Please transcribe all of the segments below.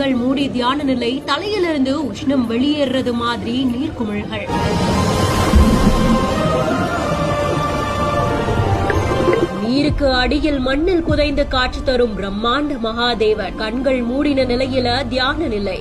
கண்கள் மூடி தியான நிலை, தலையிலிருந்து உஷ்ணம் வெளியேறது மாதிரி நீர்க்குமிழ்கள். நீருக்கு அடியில் மண்ணில் புதைந்து காட்சி தரும் பிரம்மாண்ட மகாதேவர். கண்கள் மூடின நிலையில தியான நிலை.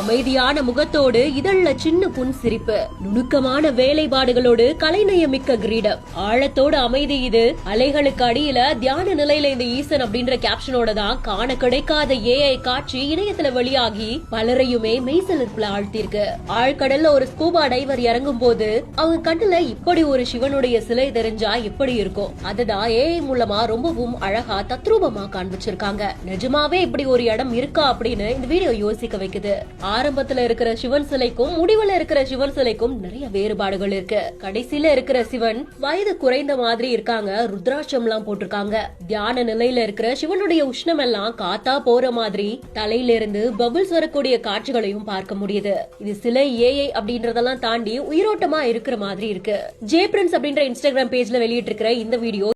அமைதியான முகத்தோடு இதழ்ல சின்ன புன் சிரிப்பு, நுணுக்கமான வேலைப்பாடுகளோடு கலைநயமிக்க கிரீடம், ஆழத்தோடு அமைதி. இது அலைகளுக்கு அடியில தியான நிலையில இந்த ஈசன் அப்படின்ற கேப்ஷனோட தான் காண கிடைக்காத ஏஐ காட்சி இணையத்துல வெளியாகி பலரையுமே மெய்சிலிர்ப்புல ஆழ்த்திருக்கு. ஆழ்கடல்ல ஒரு ஸ்கூபா டைவர் இறங்கும் போது அவங்க கண்ணுல இப்படி ஒரு சிவனுடைய சிலை தெரிஞ்சா எப்படி இருக்கும், அதுதான் ஏஐ மூலமா ரொம்பவும் அழகா தத்ரூபமா காண்பிச்சிருக்காங்க. நிஜமாவே இப்படி ஒரு இடம் இருக்கா அப்படின்னு இந்த வீடியோ யோசிக்க வைக்குது. ஆரம்பத்துல இருக்கிற சிவன் சிலைக்கும் முடிவுல இருக்கிற சிவன் சிலைக்கும் நிறைய வேறுபாடுகள் இருக்கு. கடைசியில இருக்கிற சிவன் வயது குறைந்த மாதிரி இருக்காங்க, ருத்ராட்சம் எல்லாம் போட்டிருக்காங்க. தியான நிலையில இருக்கிற சிவனுடைய உஷ்ணம் எல்லாம் காத்தா போற மாதிரி தலையில இருந்து பபிள்ஸ் வரக்கூடிய காட்சிகளையும் பார்க்க முடியுது. இது சிலை ஏஐ அப்படின்றதெல்லாம் தாண்டி உயிரோட்டமா இருக்கிற மாதிரி இருக்கு. ஜே பிரின்ஸ் அப்படின்ற இன்ஸ்டாகிராம் பேஜ்ல வெளியிட்டு இருக்கிற இந்த வீடியோ